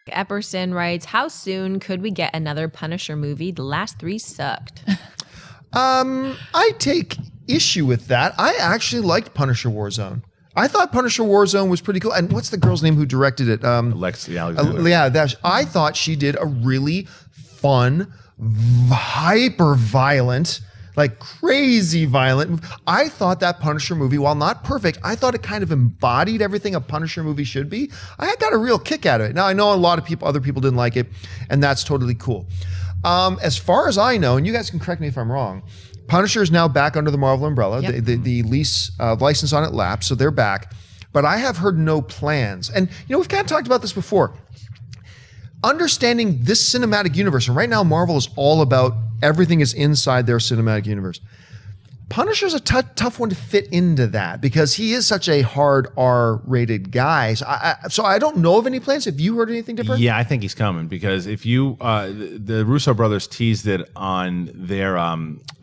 Epperson writes, how soon could we get another Punisher movie? The last 3 sucked. I take issue with that. I actually liked Punisher Warzone. I thought Punisher Warzone was pretty cool. And what's the girl's name who directed it? Alexi Alexander. I thought she did a really fun, hyper violent, like crazy violent. I thought that Punisher movie, while not perfect, I thought it kind of embodied everything a Punisher movie should be. I got a real kick out of it. Now I know a lot of people, other people didn't like it, and that's totally cool. As far as I know, and you guys can correct me if I'm wrong, Punisher is now back under the Marvel umbrella. Yep. The lease license on it lapsed, so they're back. But I have heard no plans. And we've kind of talked about this before. Understanding this cinematic universe, and right now Marvel is all about everything is inside their cinematic universe. Punisher's a tough one to fit into that because he is such a hard R-rated guy. So I don't know of any plans. Have you heard anything different? Yeah, I think he's coming because if you, the Russo brothers teased it on their, I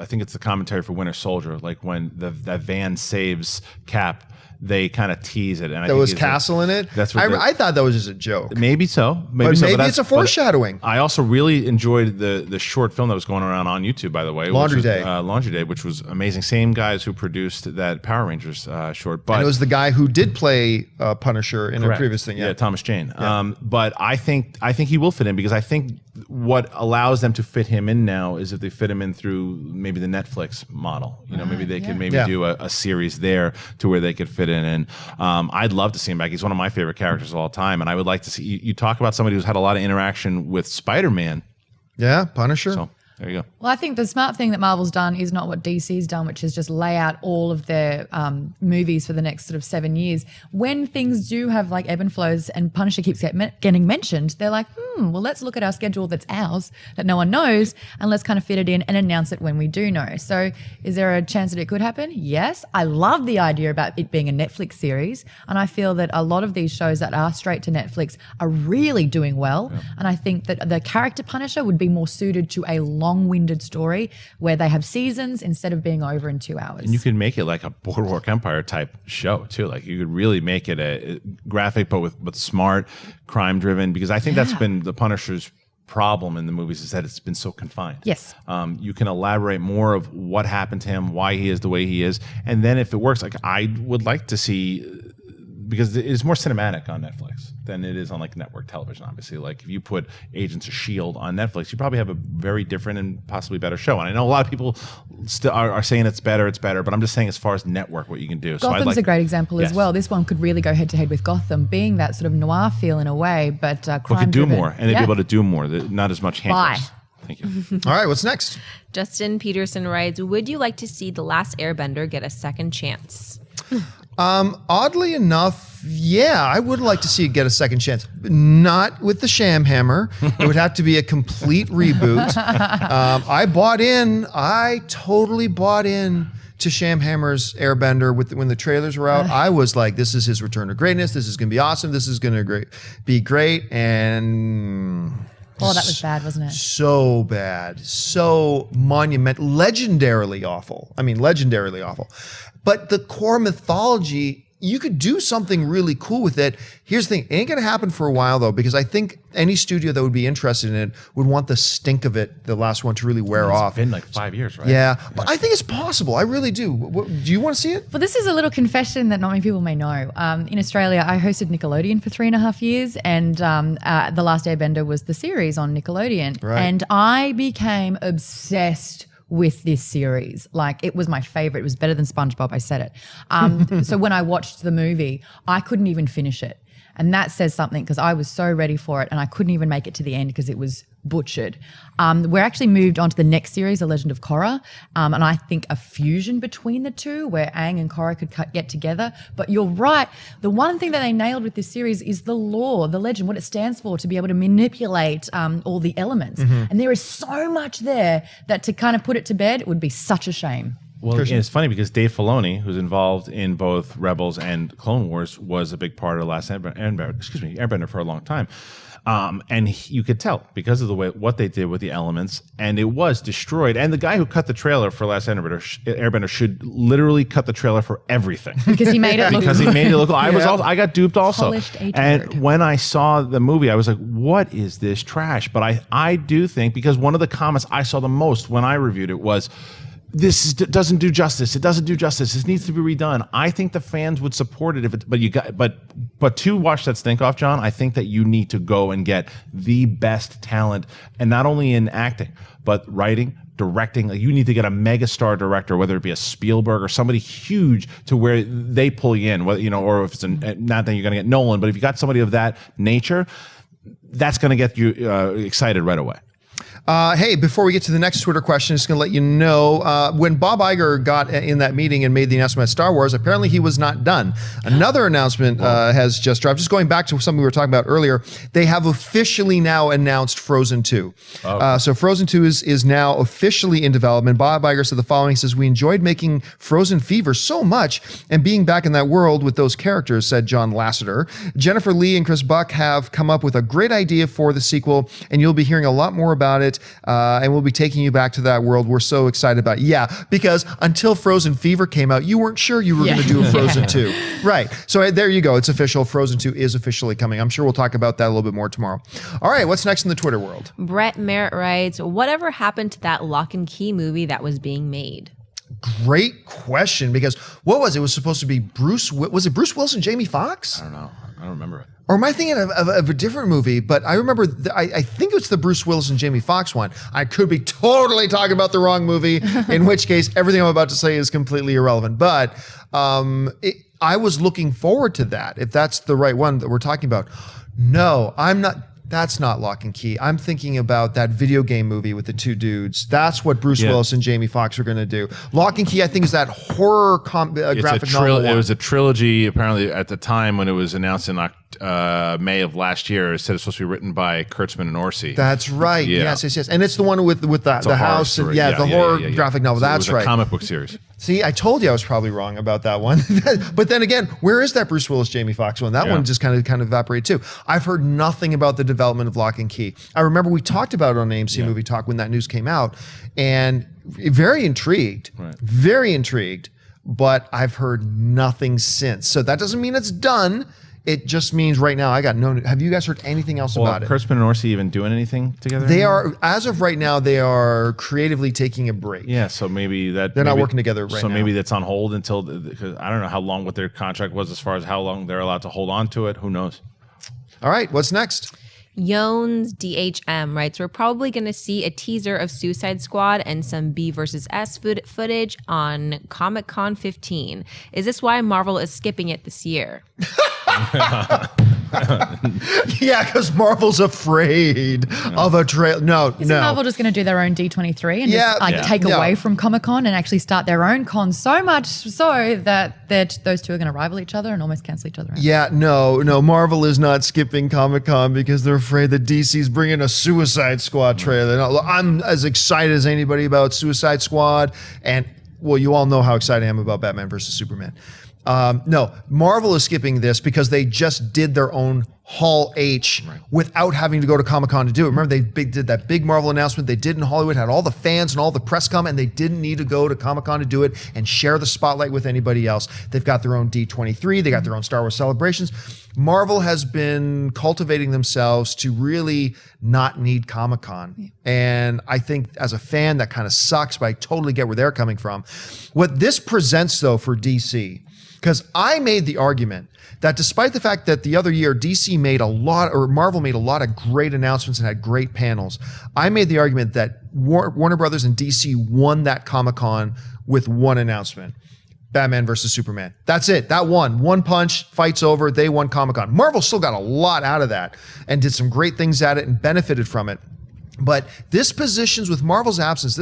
think it's the commentary for Winter Soldier, like when that van saves Cap. They kind of tease it, and there was Castle in it. That's what I thought that was just a joke. Maybe so, Maybe it's a foreshadowing. I also really enjoyed the short film that was going around on YouTube, by the way, Laundry Day, which was amazing. Same guys who produced that Power Rangers short, but and it was the guy who did play Punisher in a previous thing. Yeah, Thomas Jane. Yeah. But I think he will fit in because I think what allows them to fit him in now is if they fit him in through maybe the Netflix model. Maybe they could do a series there to where they could fit in. And I'd love to see him back. He's one of my favorite characters of all time. And I would like to see you talk about somebody who's had a lot of interaction with Spider-Man. Yeah, Punisher. So there you go. Well, I think the smart thing that Marvel's done is not what DC's done, which is just lay out all of their movies for the next sort of 7 years. When things do have like ebb and flows and Punisher keeps getting mentioned, they're like, well, let's look at our schedule that's ours, that no one knows, and let's kind of fit it in and announce it when we do know. So is there a chance that it could happen? Yes. I love the idea about it being a Netflix series, and I feel that a lot of these shows that are straight to Netflix are really doing well, and I think that the character Punisher would be more suited to a long-winded story where they have seasons instead of being over in 2 hours. And you could make it like a Boardwalk Empire type show too. Like you could really make it a graphic, but with smart, crime driven. Because I think that's been the Punisher's problem in the movies is that it's been so confined. Yes. You can elaborate more of what happened to him, why he is the way he is, and then if it works, like I would like to see. Because it's more cinematic on Netflix than it is on like network television, obviously. Like if you put Agents of S.H.I.E.L.D. on Netflix, you probably have a very different and possibly better show. And I know a lot of people still are saying it's better, but I'm just saying as far as network, what you can do. Gotham's a great example as well. This one could really go head to head with Gotham, being that sort of noir feel in a way, but crime But could do driven. more, and they'd be able to do more. Not as much handcuffs. Thank you. All right, what's next? Justin Peterson writes, would you like to see The Last Airbender get a second chance? Oddly enough, yeah, I would like to see it get a second chance. Not with the Sham Hammer. It would have to be a complete reboot. I totally bought in to Sham Hammer's Airbender when the trailers were out. I was like, this is his return to greatness. This is going to be awesome. This is going to be great. And oh, that was bad, wasn't it? So bad. So monumental. Legendarily awful. I mean, legendarily awful. But the core mythology, you could do something really cool with it. Here's the thing. It ain't going to happen for a while, though, because I think any studio that would be interested in it would want the stink of it, the last one, to really wear off. It's been like 5 years, right? Yeah. But I think it's possible. I really do. Do you want to see it? Well, this is a little confession that not many people may know. In Australia, I hosted Nickelodeon for 3.5 years, and The Last Airbender was the series on Nickelodeon. Right. And I became obsessed with this series. Like, it was my favorite. It was better than SpongeBob. I said it. So when I watched the movie, I couldn't even finish it. And that says something because I was so ready for it and I couldn't even make it to the end because it was butchered. We're actually moved on to the next series, The Legend of Korra. And I think a fusion between the two where Aang and Korra could get together. But you're right. The one thing that they nailed with this series is the lore, the legend, what it stands for, to be able to manipulate all the elements. And there is so much there that to kind of put it to bed, it would be such a shame. Well, and it's funny because Dave Filoni, who's involved in both Rebels and Clone Wars, was a big part of Last Airbender for a long time. You could tell because of the way what they did with the elements, and it was destroyed. And the guy who cut the trailer for Last Airbender should literally cut the trailer for everything because he made it look I got duped also. Polished H-word. And when I saw the movie, I was like, "What is this trash?" But I do think, because one of the comments I saw the most when I reviewed it was, doesn't do justice. It doesn't do justice. This needs to be redone. I think the fans would support it but to wash that stink off, John, I think that you need to go and get the best talent, and not only in acting, but writing, directing. Like, you need to get a megastar director, whether it be a Spielberg or somebody huge, to where they pull you in. Whether, or if it's not that you're going to get Nolan, but if you got somebody of that nature, that's going to get you excited right away. Hey, before we get to the next Twitter question, just going to let you know, when Bob Iger got in that meeting and made the announcement at Star Wars, apparently he was not done. Another announcement has just dropped. Just going back to something we were talking about earlier, they have officially now announced Frozen 2. So Frozen 2 is now officially in development. Bob Iger said the following. He says, "We enjoyed making Frozen Fever so much and being back in that world with those characters," said John Lasseter. "Jennifer Lee and Chris Buck have come up with a great idea for the sequel, and you'll be hearing a lot more about it. And we'll be taking you back to that world. We're so excited about it." Yeah, because until Frozen Fever came out, you weren't sure you were going to do a Frozen 2. Right. So there you go. It's official. Frozen 2 is officially coming. I'm sure we'll talk about that a little bit more tomorrow. All right. What's next in the Twitter world? Brett Merritt writes, "Whatever happened to that Lock and Key movie that was being made?" Great question, because what was it? It was supposed to be was it Bruce Willis and Jamie Foxx? I don't know. I don't remember it. Or am I thinking of a different movie? But I remember, I think it's the Bruce Willis and Jamie Foxx one. I could be totally talking about the wrong movie, in which case everything I'm about to say is completely irrelevant. But I was looking forward to that, if that's the right one that we're talking about. No, I'm not. That's not Lock and Key. I'm thinking about that video game movie with the two dudes. That's what Bruce Willis and Jamie Foxx are going to do. Lock and Key, I think, is that horror graphic novel one. It was a trilogy, apparently, at the time when it was announced in May of last year. It said it's supposed to be written by Kurtzman and Orsi. That's right. Yeah. Yes. And it's the one with the house. And, the horror graphic novel. So that's it was right. a comic book series. See, I told you I was probably wrong about that one. But then again, where is that Bruce Willis, Jamie Foxx one? That one just kind of evaporated too. I've heard nothing about the development of Lock and Key. I remember we talked about it on AMC Movie Talk when that news came out, and very intrigued, but I've heard nothing since. So that doesn't mean it's done. It just means right now I got no. Have you guys heard anything else about it? Kurtzman and Orsi even doing anything together? They are, as of right now, they are creatively taking a break. Yeah, so maybe they're not working together right now. So maybe that's on hold until, because I don't know what their contract was as far as how long they're allowed to hold on to it. Who knows? All right, what's next? Yones DHM writes, "We're probably going to see a teaser of Suicide Squad and some B versus S footage on Comic-Con 15. Is this why Marvel is skipping it this year?" Yeah, because Marvel's afraid of a trail. No. Isn't Marvel just going to do their own D23 and just take away from Comic-Con and actually start their own con, so much so that those two are going to rival each other and almost cancel each other out? Yeah, no. Marvel is not skipping Comic-Con because they're afraid that DC's bringing a Suicide Squad trailer. No, I'm as excited as anybody about Suicide Squad, and well, you all know how excited I am about Batman versus Superman. No, Marvel is skipping this because they just did their own Hall H without having to go to Comic-Con to do it. Remember, they did that big Marvel announcement they did in Hollywood, had all the fans and all the press come, and they didn't need to go to Comic-Con to do it and share the spotlight with anybody else. They've got their own D23, they got their own Star Wars celebrations. Marvel has been cultivating themselves to really not need Comic-Con. And I think as a fan, that kind of sucks, but I totally get where they're coming from. What this presents, though, for DC, because I made the argument that despite the fact that the other year Marvel made a lot of great announcements and had great panels, I made the argument that Warner Brothers and DC won that Comic-Con with one announcement. Batman versus Superman. That's it. That one punch, fight's over. They won Comic-Con. Marvel still got a lot out of that and did some great things at it and benefited from it. But this positions, with Marvel's absence,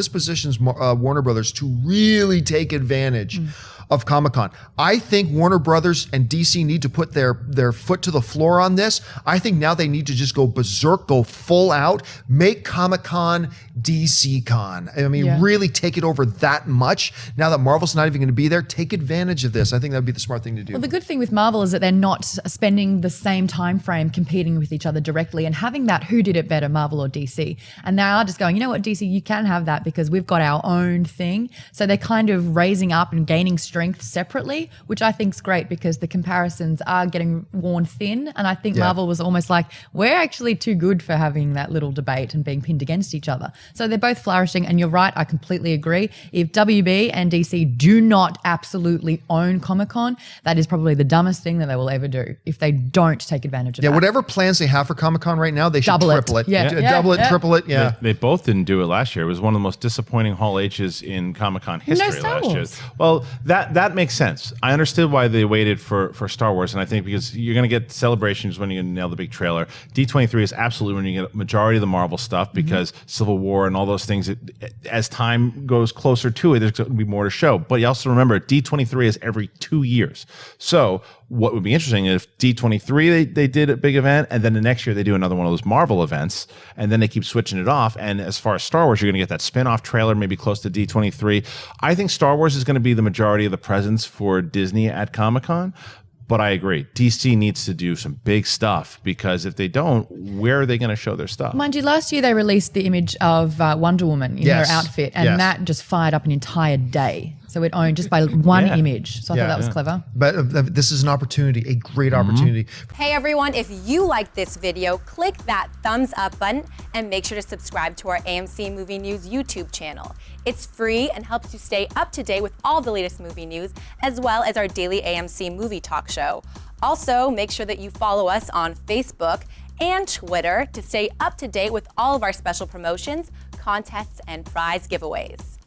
Warner Brothers to really take advantage of Comic-Con. I think Warner Brothers and DC need to put their foot to the floor on this. I think now they need to just go berserk, go full out, make Comic-Con DC Con. I mean, really take it over that much. Now that Marvel's not even going to be there, take advantage of this. I think that would be the smart thing to do. Well, the good thing with Marvel is that they're not spending the same time frame competing with each other directly and having that who did it better, Marvel or DC. And they are just going, you know what, DC, you can have that because we've got our own thing. So they're kind of raising up and gaining strength separately, which I think is great because the comparisons are getting worn thin. And I think Marvel was almost like, we're actually too good for having that little debate and being pinned against each other. So they're both flourishing. And you're right, I completely agree. If WB and DC do not absolutely own Comic-Con, that is probably the dumbest thing that they will ever do if they don't take advantage of that. Whatever plans they have for Comic-Con right now, they should Double it. triple it. Double it, triple it. Yeah. They both didn't do it last year. It was one of the most disappointing Hall H's in Comic-Con history Star last year. Wars. Well, that makes sense. I understood why they waited for Star Wars, and I think because you're going to get celebrations when you nail the big trailer. D23 is absolutely when you get a majority of the Marvel stuff because Civil War and all those things, as time goes closer to it, there's going to be more to show. But you also remember, D23 is every 2 years. So what would be interesting is if D23, they did a big event, and then the next year they do another one of those Marvel events, and then they keep switching it off. And as far as Star Wars, you're going to get that spin-off trailer, maybe close to D23. I think Star Wars is going to be the majority of the presence for Disney at Comic-Con. But I agree, DC needs to do some big stuff because if they don't, where are they going to show their stuff? Mind you, last year they released the image of Wonder Woman in her outfit, and that just fired up an entire day. So it owned just by one image. So I thought that was clever. But this is an opportunity, a great opportunity. Hey everyone, if you like this video, click that thumbs up button and make sure to subscribe to our AMC Movie News YouTube channel. It's free and helps you stay up to date with all the latest movie news, as well as our daily AMC movie talk show. Also, make sure that you follow us on Facebook and Twitter to stay up to date with all of our special promotions, contests, and prize giveaways.